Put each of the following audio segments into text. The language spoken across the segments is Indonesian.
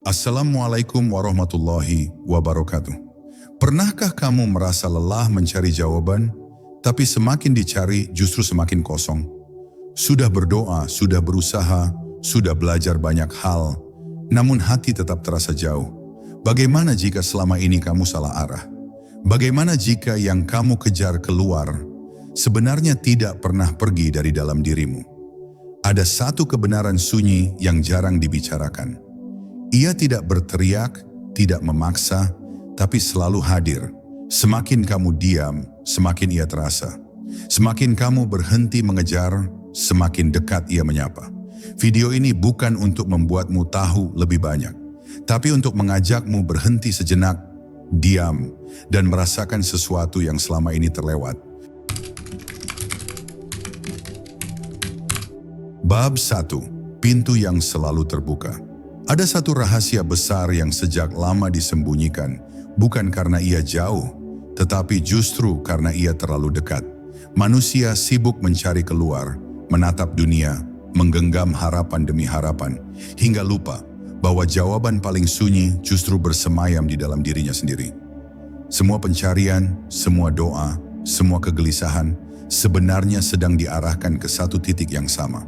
Assalamualaikum warahmatullahi wabarakatuh. Pernahkah kamu merasa lelah mencari jawaban, tapi semakin dicari justru semakin kosong? Sudah berdoa, sudah berusaha, sudah belajar banyak hal, namun hati tetap terasa jauh. Bagaimana jika selama ini kamu salah arah? Bagaimana jika yang kamu kejar keluar sebenarnya tidak pernah pergi dari dalam dirimu? Ada satu kebenaran sunyi yang jarang dibicarakan. Ia tidak berteriak, tidak memaksa, tapi selalu hadir. Semakin kamu diam, semakin ia terasa. Semakin kamu berhenti mengejar, semakin dekat ia menyapa. Video ini bukan untuk membuatmu tahu lebih banyak, tapi untuk mengajakmu berhenti sejenak, diam, dan merasakan sesuatu yang selama ini terlewat. Bab 1. Pintu yang selalu terbuka. Ada satu rahasia besar yang sejak lama disembunyikan, bukan karena ia jauh, tetapi justru karena ia terlalu dekat. Manusia sibuk mencari keluar, menatap dunia, menggenggam harapan demi harapan, hingga lupa bahwa jawaban paling sunyi justru bersemayam di dalam dirinya sendiri. Semua pencarian, semua doa, semua kegelisahan sebenarnya sedang diarahkan ke satu titik yang sama.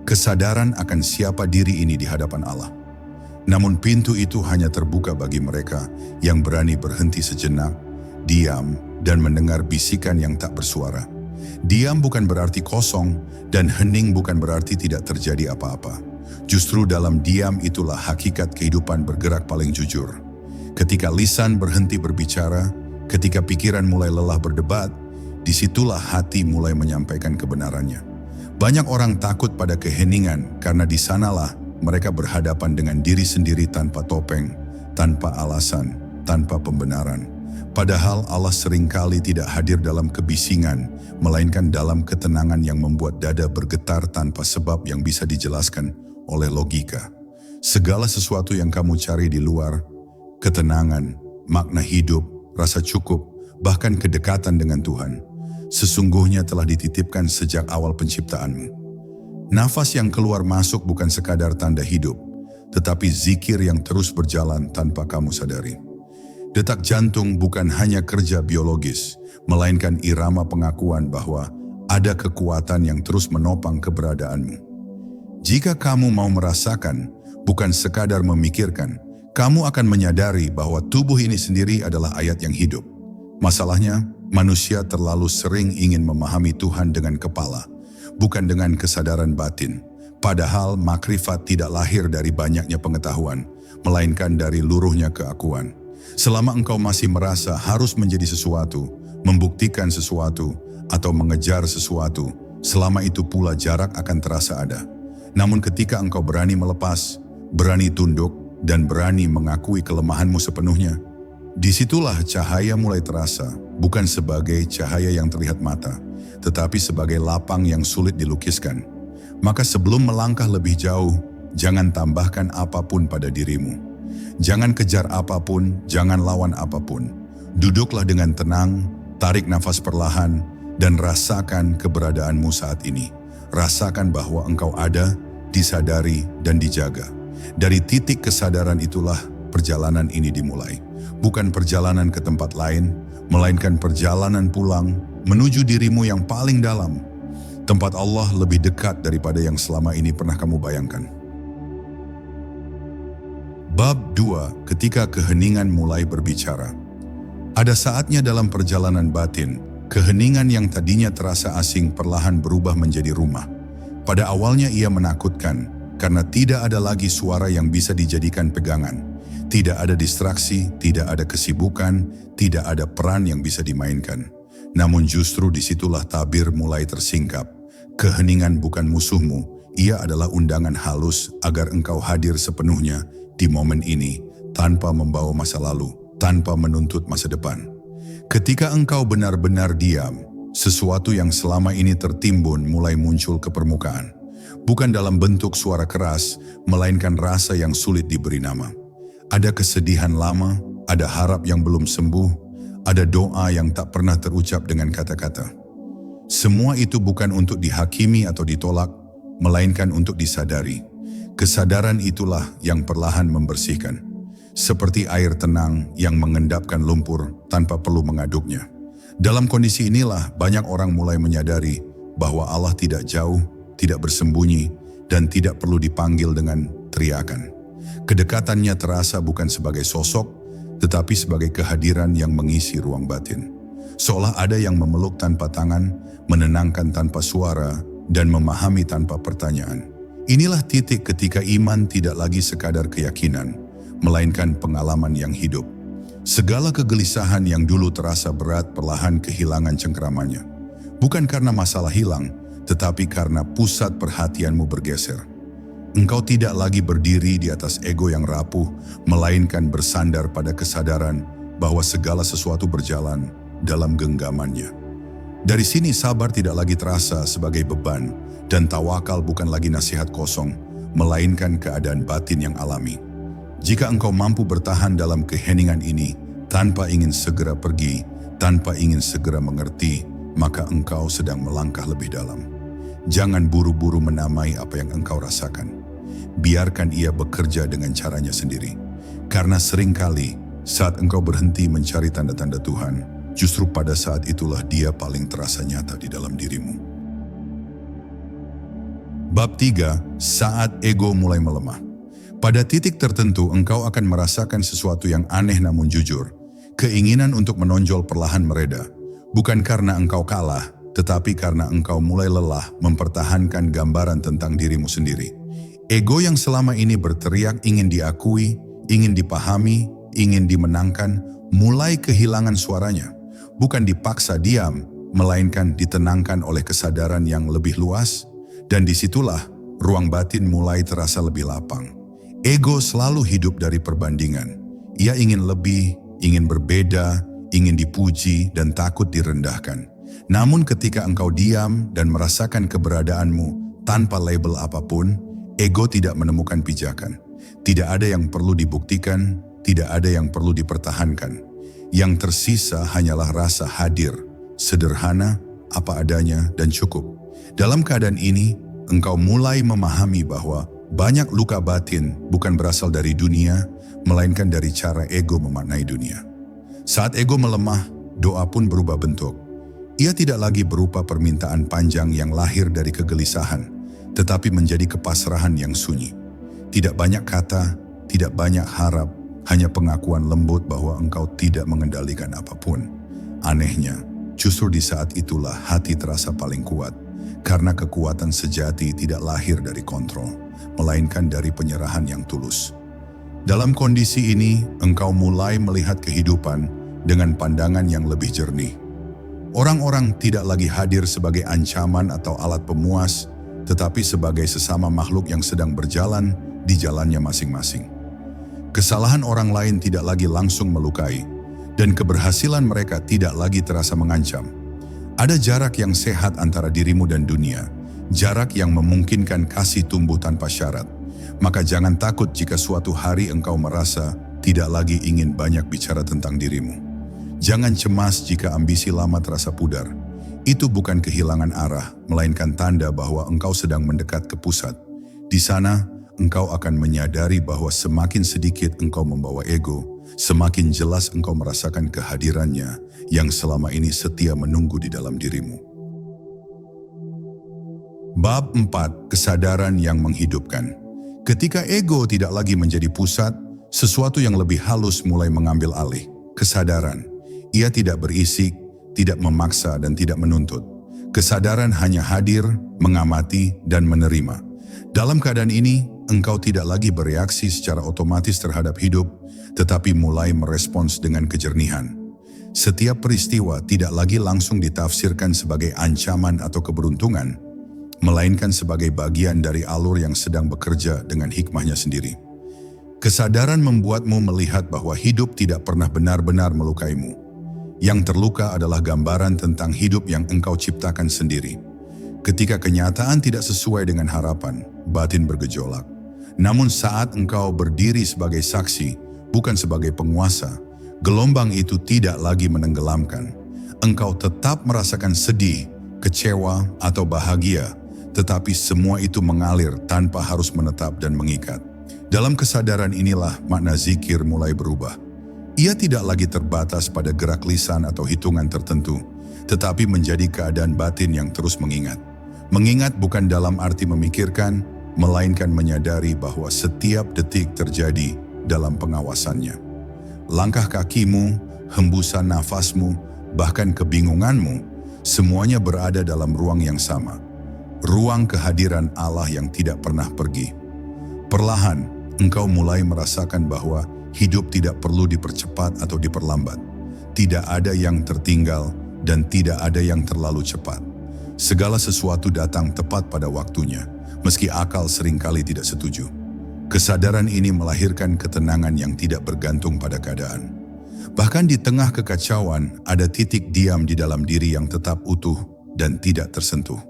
Kesadaran akan siapa diri ini di hadapan Allah. Namun pintu itu hanya terbuka bagi mereka yang berani berhenti sejenak, diam, dan mendengar bisikan yang tak bersuara. Diam bukan berarti kosong, dan hening bukan berarti tidak terjadi apa-apa. Justru dalam diam itulah hakikat kehidupan bergerak paling jujur. Ketika lisan berhenti berbicara, ketika pikiran mulai lelah berdebat, disitulah hati mulai menyampaikan kebenarannya. Banyak orang takut pada keheningan karena di sanalah mereka berhadapan dengan diri sendiri tanpa topeng, tanpa alasan, tanpa pembenaran. Padahal Allah seringkali tidak hadir dalam kebisingan, melainkan dalam ketenangan yang membuat dada bergetar tanpa sebab yang bisa dijelaskan oleh logika. Segala sesuatu yang kamu cari di luar, ketenangan, makna hidup, rasa cukup, bahkan kedekatan dengan Tuhan, sesungguhnya telah dititipkan sejak awal penciptaanmu. Nafas yang keluar masuk bukan sekadar tanda hidup, tetapi zikir yang terus berjalan tanpa kamu sadari. Detak jantung bukan hanya kerja biologis, melainkan irama pengakuan bahwa ada kekuatan yang terus menopang keberadaanmu. Jika kamu mau merasakan, bukan sekadar memikirkan, kamu akan menyadari bahwa tubuh ini sendiri adalah ayat yang hidup. Masalahnya, manusia terlalu sering ingin memahami Tuhan dengan kepala, bukan dengan kesadaran batin. Padahal makrifat tidak lahir dari banyaknya pengetahuan, melainkan dari luruhnya keakuan. Selama engkau masih merasa harus menjadi sesuatu, membuktikan sesuatu, atau mengejar sesuatu, selama itu pula jarak akan terasa ada. Namun ketika engkau berani melepas, berani tunduk, dan berani mengakui kelemahanmu sepenuhnya, disitulah cahaya mulai terasa, bukan sebagai cahaya yang terlihat mata, tetapi sebagai lapang yang sulit dilukiskan. Maka sebelum melangkah lebih jauh, jangan tambahkan apapun pada dirimu. Jangan kejar apapun, jangan lawan apapun. Duduklah dengan tenang, tarik nafas perlahan, dan rasakan keberadaanmu saat ini. Rasakan bahwa engkau ada, disadari, dan dijaga. Dari titik kesadaran itulah perjalanan ini dimulai. Bukan perjalanan ke tempat lain, melainkan perjalanan pulang menuju dirimu yang paling dalam. Tempat Allah lebih dekat daripada yang selama ini pernah kamu bayangkan. Bab 2. Ketika keheningan mulai berbicara. Ada saatnya dalam perjalanan batin, keheningan yang tadinya terasa asing perlahan berubah menjadi rumah. Pada awalnya ia menakutkan, karena tidak ada lagi suara yang bisa dijadikan pegangan. Tidak ada distraksi, tidak ada kesibukan, tidak ada peran yang bisa dimainkan. Namun justru disitulah tabir mulai tersingkap. Keheningan bukan musuhmu, ia adalah undangan halus agar engkau hadir sepenuhnya di momen ini, tanpa membawa masa lalu, tanpa menuntut masa depan. Ketika engkau benar-benar diam, sesuatu yang selama ini tertimbun mulai muncul ke permukaan. Bukan dalam bentuk suara keras, melainkan rasa yang sulit diberi nama. Ada kesedihan lama, ada harap yang belum sembuh, ada doa yang tak pernah terucap dengan kata-kata. Semua itu bukan untuk dihakimi atau ditolak, melainkan untuk disadari. Kesadaran itulah yang perlahan membersihkan, seperti air tenang yang mengendapkan lumpur tanpa perlu mengaduknya. Dalam kondisi inilah banyak orang mulai menyadari bahwa Allah tidak jauh, tidak bersembunyi, dan tidak perlu dipanggil dengan teriakan. Kedekatannya terasa bukan sebagai sosok, tetapi sebagai kehadiran yang mengisi ruang batin. Seolah ada yang memeluk tanpa tangan, menenangkan tanpa suara, dan memahami tanpa pertanyaan. Inilah titik ketika iman tidak lagi sekadar keyakinan, melainkan pengalaman yang hidup. Segala kegelisahan yang dulu terasa berat perlahan kehilangan cengkeramannya. Bukan karena masalah hilang, tetapi karena pusat perhatianmu bergeser. Engkau tidak lagi berdiri di atas ego yang rapuh, melainkan bersandar pada kesadaran bahwa segala sesuatu berjalan dalam genggamannya. Dari sini sabar tidak lagi terasa sebagai beban, dan tawakal bukan lagi nasihat kosong, melainkan keadaan batin yang alami. Jika engkau mampu bertahan dalam keheningan ini, tanpa ingin segera pergi, tanpa ingin segera mengerti, maka engkau sedang melangkah lebih dalam. Jangan buru-buru menamai apa yang engkau rasakan. Biarkan ia bekerja dengan caranya sendiri. Karena seringkali saat engkau berhenti mencari tanda-tanda Tuhan, justru pada saat itulah dia paling terasa nyata di dalam dirimu. Bab 3, saat ego mulai melemah. Pada titik tertentu engkau akan merasakan sesuatu yang aneh namun jujur. Keinginan untuk menonjol perlahan mereda. Bukan karena engkau kalah, tetapi karena engkau mulai lelah mempertahankan gambaran tentang dirimu sendiri. Ego yang selama ini berteriak ingin diakui, ingin dipahami, ingin dimenangkan, mulai kehilangan suaranya. Bukan dipaksa diam, melainkan ditenangkan oleh kesadaran yang lebih luas, dan disitulah ruang batin mulai terasa lebih lapang. Ego selalu hidup dari perbandingan. Ia ingin lebih, ingin berbeda, ingin dipuji, dan takut direndahkan. Namun ketika engkau diam dan merasakan keberadaanmu tanpa label apapun, ego tidak menemukan pijakan. Tidak ada yang perlu dibuktikan, tidak ada yang perlu dipertahankan. Yang tersisa hanyalah rasa hadir, sederhana, apa adanya, dan cukup. Dalam keadaan ini, engkau mulai memahami bahwa banyak luka batin bukan berasal dari dunia, melainkan dari cara ego memaknai dunia. Saat ego melemah, doa pun berubah bentuk. Ia tidak lagi berupa permintaan panjang yang lahir dari kegelisahan, tetapi menjadi kepasrahan yang sunyi. Tidak banyak kata, tidak banyak harap, hanya pengakuan lembut bahwa engkau tidak mengendalikan apapun. Anehnya, justru di saat itulah hati terasa paling kuat, karena kekuatan sejati tidak lahir dari kontrol, melainkan dari penyerahan yang tulus. Dalam kondisi ini, engkau mulai melihat kehidupan dengan pandangan yang lebih jernih. Orang-orang tidak lagi hadir sebagai ancaman atau alat pemuas, tetapi sebagai sesama makhluk yang sedang berjalan di jalannya masing-masing. Kesalahan orang lain tidak lagi langsung melukai, dan keberhasilan mereka tidak lagi terasa mengancam. Ada jarak yang sehat antara dirimu dan dunia, jarak yang memungkinkan kasih tumbuh tanpa syarat. Maka jangan takut jika suatu hari engkau merasa tidak lagi ingin banyak bicara tentang dirimu. Jangan cemas jika ambisi lama terasa pudar. Itu bukan kehilangan arah, melainkan tanda bahwa engkau sedang mendekat ke pusat. Di sana, engkau akan menyadari bahwa semakin sedikit engkau membawa ego, semakin jelas engkau merasakan kehadirannya yang selama ini setia menunggu di dalam dirimu. Bab 4, kesadaran yang menghidupkan. Ketika ego tidak lagi menjadi pusat, sesuatu yang lebih halus mulai mengambil alih, kesadaran. Ia tidak berisik, tidak memaksa, dan tidak menuntut. Kesadaran hanya hadir, mengamati, dan menerima. Dalam keadaan ini, engkau tidak lagi bereaksi secara otomatis terhadap hidup, tetapi mulai merespons dengan kejernihan. Setiap peristiwa tidak lagi langsung ditafsirkan sebagai ancaman atau keberuntungan, melainkan sebagai bagian dari alur yang sedang bekerja dengan hikmahnya sendiri. Kesadaran membuatmu melihat bahwa hidup tidak pernah benar-benar melukaimu. Yang terluka adalah gambaran tentang hidup yang engkau ciptakan sendiri. Ketika kenyataan tidak sesuai dengan harapan, batin bergejolak. Namun saat engkau berdiri sebagai saksi, bukan sebagai penguasa, gelombang itu tidak lagi menenggelamkan. Engkau tetap merasakan sedih, kecewa, atau bahagia, tetapi semua itu mengalir tanpa harus menetap dan mengikat. Dalam kesadaran inilah makna zikir mulai berubah. Ia tidak lagi terbatas pada gerak lisan atau hitungan tertentu, tetapi menjadi keadaan batin yang terus mengingat. Mengingat bukan dalam arti memikirkan, melainkan menyadari bahwa setiap detik terjadi dalam pengawasannya. Langkah kakimu, hembusan nafasmu, bahkan kebingunganmu, semuanya berada dalam ruang yang sama. Ruang kehadiran Allah yang tidak pernah pergi. Perlahan, engkau mulai merasakan bahwa hidup tidak perlu dipercepat atau diperlambat. Tidak ada yang tertinggal dan tidak ada yang terlalu cepat. Segala sesuatu datang tepat pada waktunya, meski akal seringkali tidak setuju. Kesadaran ini melahirkan ketenangan yang tidak bergantung pada keadaan. Bahkan di tengah kekacauan, ada titik diam di dalam diri yang tetap utuh dan tidak tersentuh.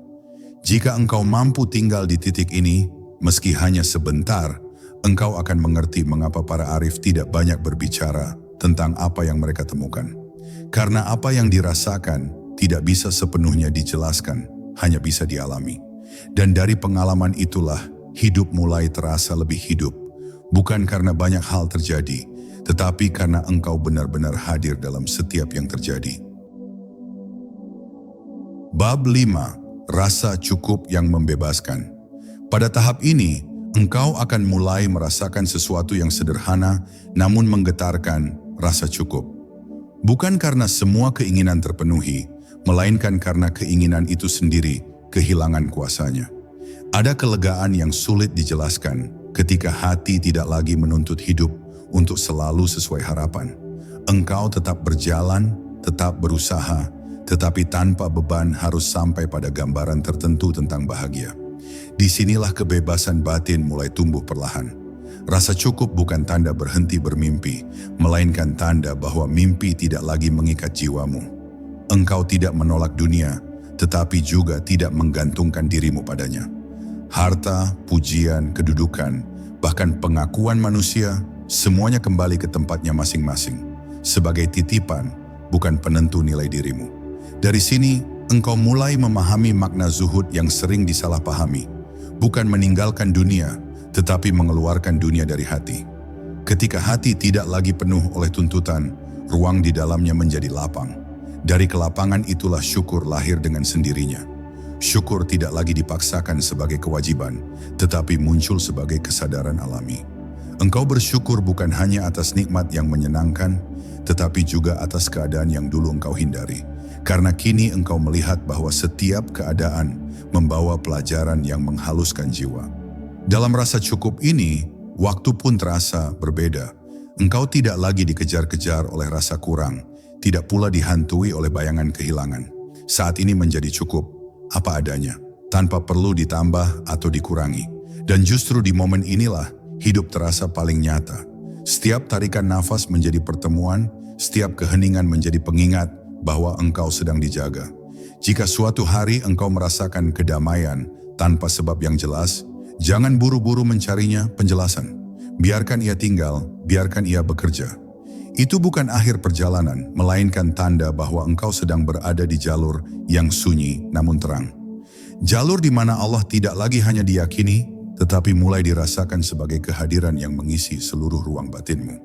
Jika engkau mampu tinggal di titik ini, meski hanya sebentar, engkau akan mengerti mengapa para arif tidak banyak berbicara tentang apa yang mereka temukan. Karena apa yang dirasakan tidak bisa sepenuhnya dijelaskan, hanya bisa dialami. Dan dari pengalaman itulah, hidup mulai terasa lebih hidup. Bukan karena banyak hal terjadi, tetapi karena engkau benar-benar hadir dalam setiap yang terjadi. Bab 5. Rasa cukup yang membebaskan. Pada tahap ini, engkau akan mulai merasakan sesuatu yang sederhana namun menggetarkan, rasa cukup. Bukan karena semua keinginan terpenuhi, melainkan karena keinginan itu sendiri kehilangan kuasanya. Ada kelegaan yang sulit dijelaskan ketika hati tidak lagi menuntut hidup untuk selalu sesuai harapan. Engkau tetap berjalan, tetap berusaha, tetapi tanpa beban harus sampai pada gambaran tertentu tentang bahagia. Disinilah kebebasan batin mulai tumbuh perlahan. Rasa cukup bukan tanda berhenti bermimpi, melainkan tanda bahwa mimpi tidak lagi mengikat jiwamu. Engkau tidak menolak dunia, tetapi juga tidak menggantungkan dirimu padanya. Harta, pujian, kedudukan, bahkan pengakuan manusia, semuanya kembali ke tempatnya masing-masing, sebagai titipan, bukan penentu nilai dirimu. Dari sini, engkau mulai memahami makna zuhud yang sering disalahpahami. Bukan meninggalkan dunia, tetapi mengeluarkan dunia dari hati. Ketika hati tidak lagi penuh oleh tuntutan, ruang di dalamnya menjadi lapang. Dari kelapangan itulah syukur lahir dengan sendirinya. Syukur tidak lagi dipaksakan sebagai kewajiban, tetapi muncul sebagai kesadaran alami. Engkau bersyukur bukan hanya atas nikmat yang menyenangkan, tetapi juga atas keadaan yang dulu engkau hindari. Karena kini engkau melihat bahwa setiap keadaan membawa pelajaran yang menghaluskan jiwa. Dalam rasa cukup ini, waktu pun terasa berbeda. Engkau tidak lagi dikejar-kejar oleh rasa kurang, tidak pula dihantui oleh bayangan kehilangan. Saat ini menjadi cukup, apa adanya, tanpa perlu ditambah atau dikurangi. Dan justru di momen inilah, hidup terasa paling nyata. Setiap tarikan nafas menjadi pertemuan, setiap keheningan menjadi pengingat bahwa engkau sedang dijaga. Jika suatu hari engkau merasakan kedamaian tanpa sebab yang jelas, jangan buru-buru mencarinya penjelasan. Biarkan ia tinggal, biarkan ia bekerja. Itu bukan akhir perjalanan, melainkan tanda bahwa engkau sedang berada di jalur yang sunyi namun terang. Jalur di mana Allah tidak lagi hanya diyakini, tetapi mulai dirasakan sebagai kehadiran yang mengisi seluruh ruang batinmu.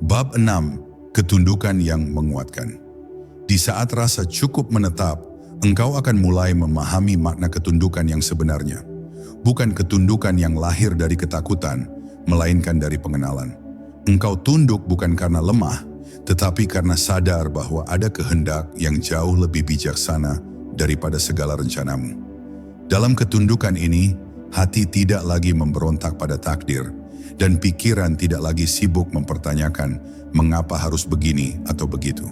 Bab 6. Ketundukan yang menguatkan. Di saat rasa cukup menetap, engkau akan mulai memahami makna ketundukan yang sebenarnya. Bukan ketundukan yang lahir dari ketakutan, melainkan dari pengenalan. Engkau tunduk bukan karena lemah, tetapi karena sadar bahwa ada kehendak yang jauh lebih bijaksana daripada segala rencanamu. Dalam ketundukan ini, hati tidak lagi memberontak pada takdir, dan pikiran tidak lagi sibuk mempertanyakan mengapa harus begini atau begitu.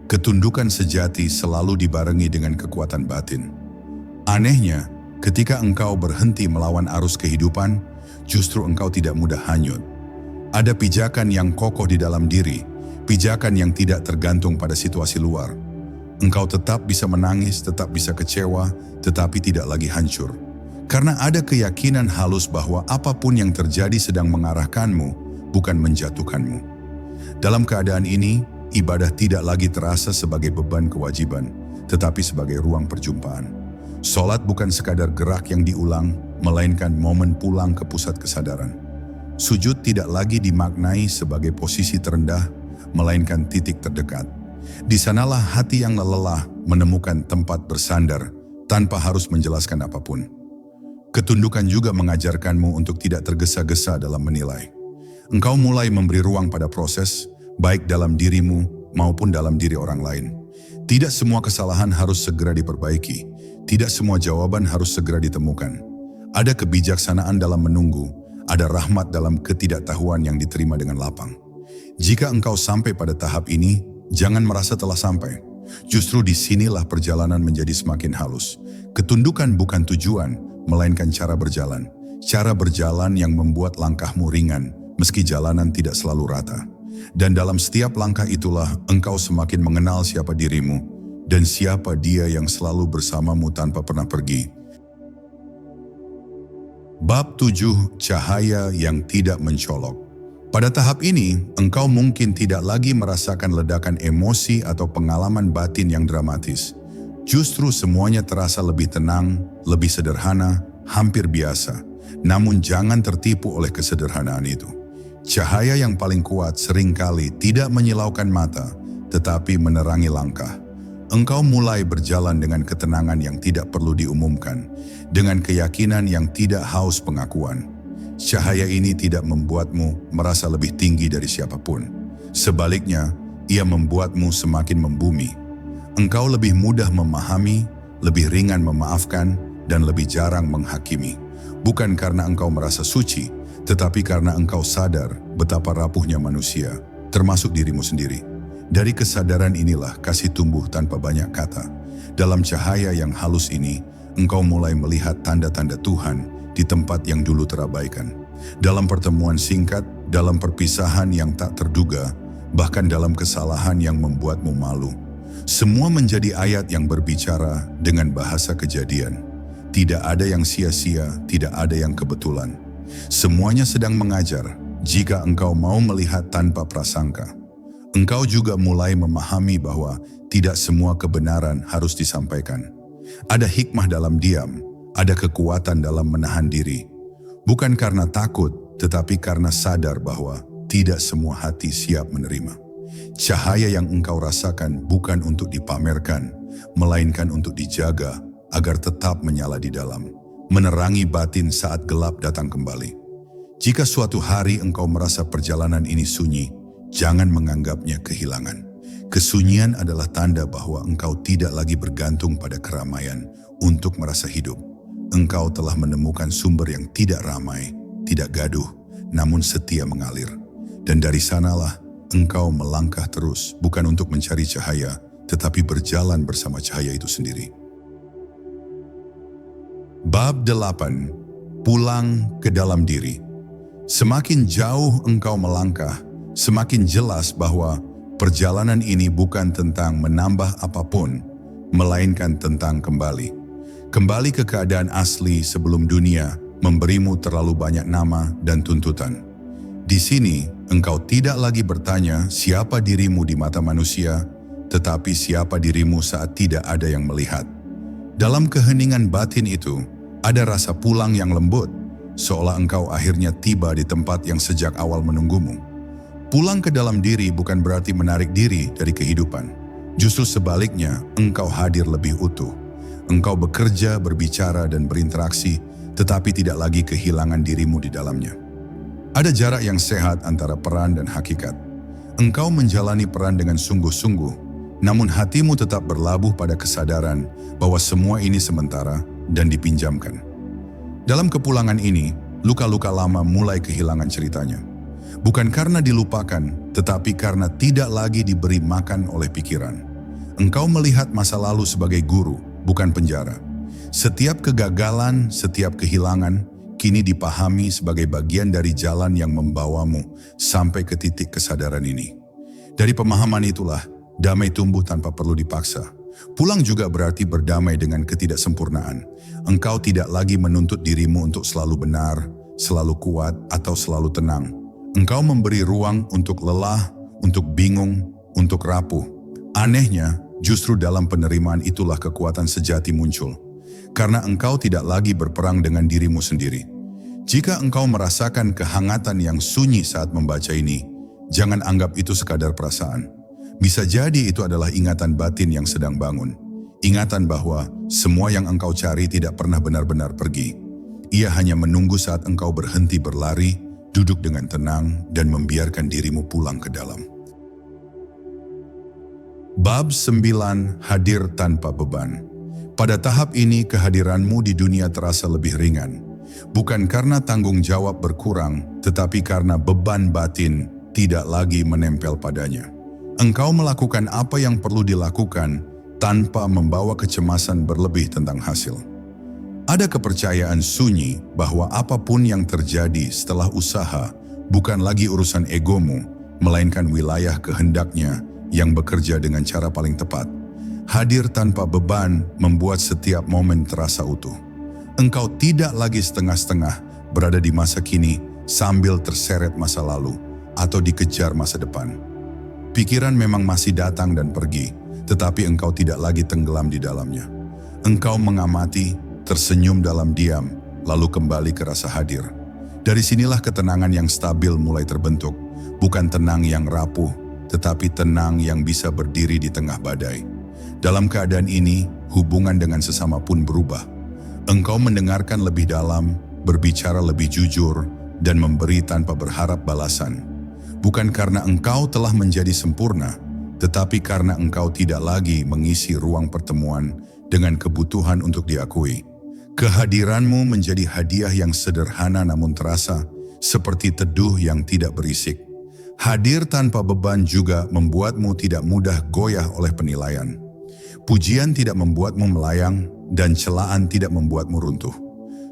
Ketundukan sejati selalu dibarengi dengan kekuatan batin. Anehnya, ketika engkau berhenti melawan arus kehidupan, justru engkau tidak mudah hanyut. Ada pijakan yang kokoh di dalam diri, pijakan yang tidak tergantung pada situasi luar. Engkau tetap bisa menangis, tetap bisa kecewa, tetapi tidak lagi hancur. Karena ada keyakinan halus bahwa apapun yang terjadi sedang mengarahkanmu, bukan menjatuhkanmu. Dalam keadaan ini, ibadah tidak lagi terasa sebagai beban kewajiban, tetapi sebagai ruang perjumpaan. Sholat bukan sekadar gerak yang diulang, melainkan momen pulang ke pusat kesadaran. Sujud tidak lagi dimaknai sebagai posisi terendah, melainkan titik terdekat. Di sanalah hati yang lelah menemukan tempat bersandar tanpa harus menjelaskan apapun. Ketundukan juga mengajarkanmu untuk tidak tergesa-gesa dalam menilai. Engkau mulai memberi ruang pada proses, baik dalam dirimu maupun dalam diri orang lain. Tidak semua kesalahan harus segera diperbaiki. Tidak semua jawaban harus segera ditemukan. Ada kebijaksanaan dalam menunggu, ada rahmat dalam ketidaktahuan yang diterima dengan lapang. Jika engkau sampai pada tahap ini, jangan merasa telah sampai. Justru disinilah perjalanan menjadi semakin halus. Ketundukan bukan tujuan, melainkan cara berjalan. Cara berjalan yang membuat langkahmu ringan, meski jalanan tidak selalu rata. Dan dalam setiap langkah itulah engkau semakin mengenal siapa dirimu dan siapa Dia yang selalu bersamamu tanpa pernah pergi. Bab 7. Cahaya yang tidak mencolok. Pada tahap ini, engkau mungkin tidak lagi merasakan ledakan emosi atau pengalaman batin yang dramatis. Justru semuanya terasa lebih tenang, lebih sederhana, hampir biasa. Namun jangan tertipu oleh kesederhanaan itu. Cahaya yang paling kuat seringkali tidak menyilaukan mata, tetapi menerangi langkah. Engkau mulai berjalan dengan ketenangan yang tidak perlu diumumkan, dengan keyakinan yang tidak haus pengakuan. Cahaya ini tidak membuatmu merasa lebih tinggi dari siapapun. Sebaliknya, ia membuatmu semakin membumi. Engkau lebih mudah memahami, lebih ringan memaafkan, dan lebih jarang menghakimi. Bukan karena engkau merasa suci, tetapi karena engkau sadar betapa rapuhnya manusia, termasuk dirimu sendiri. Dari kesadaran inilah kasih tumbuh tanpa banyak kata. Dalam cahaya yang halus ini, engkau mulai melihat tanda-tanda Tuhan di tempat yang dulu terabaikan. Dalam pertemuan singkat, dalam perpisahan yang tak terduga, bahkan dalam kesalahan yang membuatmu malu. Semua menjadi ayat yang berbicara dengan bahasa kejadian. Tidak ada yang sia-sia, tidak ada yang kebetulan. Semuanya sedang mengajar jika engkau mau melihat tanpa prasangka. Engkau juga mulai memahami bahwa tidak semua kebenaran harus disampaikan. Ada hikmah dalam diam, ada kekuatan dalam menahan diri. Bukan karena takut, tetapi karena sadar bahwa tidak semua hati siap menerima. Cahaya yang engkau rasakan bukan untuk dipamerkan, melainkan untuk dijaga agar tetap menyala di dalam, menerangi batin saat gelap datang kembali. Jika suatu hari engkau merasa perjalanan ini sunyi, jangan menganggapnya kehilangan. Kesunyian adalah tanda bahwa engkau tidak lagi bergantung pada keramaian untuk merasa hidup. Engkau telah menemukan sumber yang tidak ramai, tidak gaduh, namun setia mengalir. Dan dari sanalah engkau melangkah terus, bukan untuk mencari cahaya, tetapi berjalan bersama cahaya itu sendiri. Bab 8. Pulang ke dalam diri. Semakin jauh engkau melangkah, semakin jelas bahwa perjalanan ini bukan tentang menambah apapun, melainkan tentang kembali. Kembali ke keadaan asli sebelum dunia memberimu terlalu banyak nama dan tuntutan. Di sini, engkau tidak lagi bertanya siapa dirimu di mata manusia, tetapi siapa dirimu saat tidak ada yang melihat. Dalam keheningan batin itu, ada rasa pulang yang lembut, seolah engkau akhirnya tiba di tempat yang sejak awal menunggumu. Pulang ke dalam diri bukan berarti menarik diri dari kehidupan. Justru sebaliknya, engkau hadir lebih utuh. Engkau bekerja, berbicara, dan berinteraksi, tetapi tidak lagi kehilangan dirimu di dalamnya. Ada jarak yang sehat antara peran dan hakikat. Engkau menjalani peran dengan sungguh-sungguh, namun hatimu tetap berlabuh pada kesadaran bahwa semua ini sementara dan dipinjamkan. Dalam kepulangan ini, luka-luka lama mulai kehilangan ceritanya. Bukan karena dilupakan, tetapi karena tidak lagi diberi makan oleh pikiran. Engkau melihat masa lalu sebagai guru, bukan penjara. Setiap kegagalan, setiap kehilangan, kini dipahami sebagai bagian dari jalan yang membawamu sampai ke titik kesadaran ini. Dari pemahaman itulah, damai tumbuh tanpa perlu dipaksa. Pulang juga berarti berdamai dengan ketidaksempurnaan. Engkau tidak lagi menuntut dirimu untuk selalu benar, selalu kuat, atau selalu tenang. Engkau memberi ruang untuk lelah, untuk bingung, untuk rapuh. Anehnya, justru dalam penerimaan itulah kekuatan sejati muncul. karena engkau tidak lagi berperang dengan dirimu sendiri. Jika engkau merasakan kehangatan yang sunyi saat membaca ini, jangan anggap itu sekadar perasaan. Bisa jadi itu adalah ingatan batin yang sedang bangun. Ingatan bahwa semua yang engkau cari tidak pernah benar-benar pergi. Ia hanya menunggu saat engkau berhenti berlari, duduk dengan tenang, dan membiarkan dirimu pulang ke dalam. Bab 9, hadir tanpa beban. Pada tahap ini kehadiranmu di dunia terasa lebih ringan. Bukan karena tanggung jawab berkurang, tetapi karena beban batin tidak lagi menempel padanya. Engkau melakukan apa yang perlu dilakukan tanpa membawa kecemasan berlebih tentang hasil. Ada kepercayaan sunyi bahwa apapun yang terjadi setelah usaha bukan lagi urusan egomu, melainkan wilayah kehendaknya yang bekerja dengan cara paling tepat. Hadir tanpa beban membuat setiap momen terasa utuh. Engkau tidak lagi setengah-setengah berada di masa kini sambil terseret masa lalu atau dikejar masa depan. Pikiran memang masih datang dan pergi, tetapi engkau tidak lagi tenggelam di dalamnya. Engkau mengamati, tersenyum dalam diam, lalu kembali ke rasa hadir. Dari sinilah ketenangan yang stabil mulai terbentuk, bukan tenang yang rapuh, tetapi tenang yang bisa berdiri di tengah badai. Dalam keadaan ini, hubungan dengan sesama pun berubah. Engkau mendengarkan lebih dalam, berbicara lebih jujur, dan memberi tanpa berharap balasan. Bukan karena engkau telah menjadi sempurna, tetapi karena engkau tidak lagi mengisi ruang pertemuan dengan kebutuhan untuk diakui. Kehadiranmu menjadi hadiah yang sederhana namun terasa, seperti teduh yang tidak berisik. Hadir tanpa beban juga membuatmu tidak mudah goyah oleh penilaian. Pujian tidak membuatmu melayang dan celaan tidak membuatmu runtuh.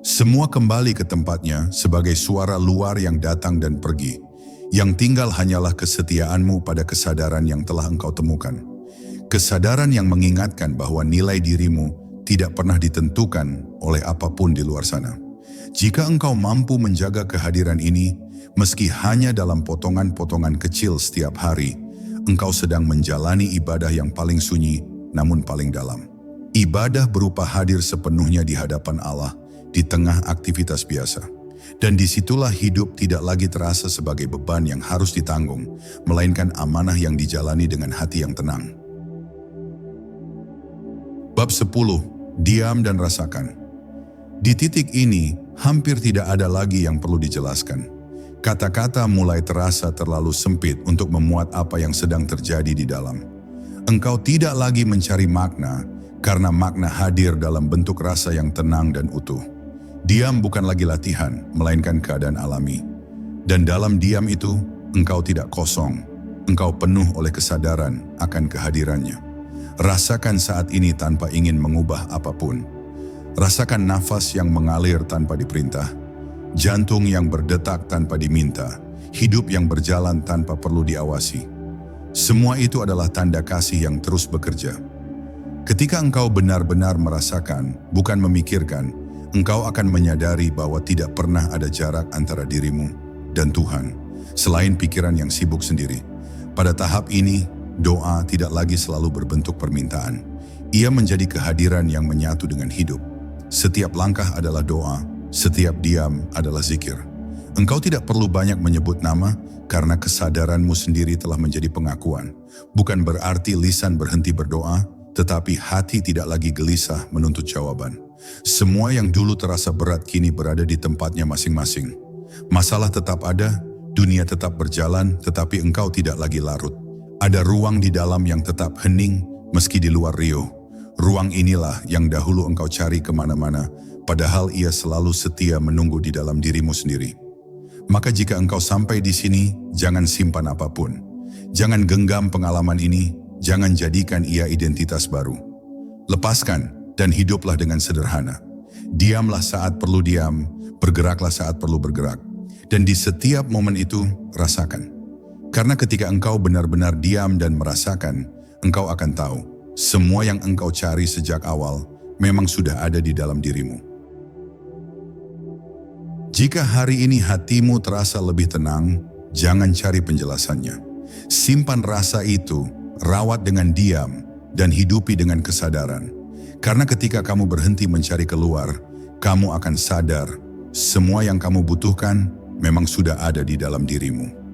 Semua kembali ke tempatnya sebagai suara luar yang datang dan pergi. Yang tinggal hanyalah kesetiaanmu pada kesadaran yang telah engkau temukan. Kesadaran yang mengingatkan bahwa nilai dirimu tidak pernah ditentukan oleh apapun di luar sana. Jika engkau mampu menjaga kehadiran ini, meski hanya dalam potongan-potongan kecil setiap hari, engkau sedang menjalani ibadah yang paling sunyi namun paling dalam. Ibadah berupa hadir sepenuhnya di hadapan Allah di tengah aktivitas biasa. Dan disitulah hidup tidak lagi terasa sebagai beban yang harus ditanggung, melainkan amanah yang dijalani dengan hati yang tenang. Bab 10. Diam dan rasakan. Di titik ini, hampir tidak ada lagi yang perlu dijelaskan. Kata-kata mulai terasa terlalu sempit untuk memuat apa yang sedang terjadi di dalam. Engkau tidak lagi mencari makna, karena makna hadir dalam bentuk rasa yang tenang dan utuh. Diam bukan lagi latihan, melainkan keadaan alami. Dan dalam diam itu, engkau tidak kosong. Engkau penuh oleh kesadaran akan kehadirannya. Rasakan saat ini tanpa ingin mengubah apapun. Rasakan nafas yang mengalir tanpa diperintah. Jantung yang berdetak tanpa diminta. Hidup yang berjalan tanpa perlu diawasi. Semua itu adalah tanda kasih yang terus bekerja. Ketika engkau benar-benar merasakan, bukan memikirkan, engkau akan menyadari bahwa tidak pernah ada jarak antara dirimu dan Tuhan, selain pikiran yang sibuk sendiri. Pada tahap ini, doa tidak lagi selalu berbentuk permintaan. Ia menjadi kehadiran yang menyatu dengan hidup. Setiap langkah adalah doa, setiap diam adalah zikir. Engkau tidak perlu banyak menyebut nama, karena kesadaranmu sendiri telah menjadi pengakuan. Bukan berarti lisan berhenti berdoa, tetapi hati tidak lagi gelisah menuntut jawaban. Semua yang dulu terasa berat kini berada di tempatnya masing-masing. Masalah tetap ada, dunia tetap berjalan, tetapi engkau tidak lagi larut. Ada ruang di dalam yang tetap hening meski di luar riuh. Ruang inilah yang dahulu engkau cari kemana-mana, padahal ia selalu setia menunggu di dalam dirimu sendiri. Maka jika engkau sampai di sini, jangan simpan apapun. Jangan genggam pengalaman ini, jangan jadikan ia identitas baru. Lepaskan dan hiduplah dengan sederhana. Diamlah saat perlu diam, bergeraklah saat perlu bergerak. Dan di setiap momen itu, rasakan. Karena ketika engkau benar-benar diam dan merasakan, engkau akan tahu, semua yang engkau cari sejak awal memang sudah ada di dalam dirimu. Jika hari ini hatimu terasa lebih tenang, jangan cari penjelasannya. Simpan rasa itu, rawat dengan diam, dan hidupi dengan kesadaran. Karena ketika kamu berhenti mencari keluar, kamu akan sadar semua yang kamu butuhkan memang sudah ada di dalam dirimu.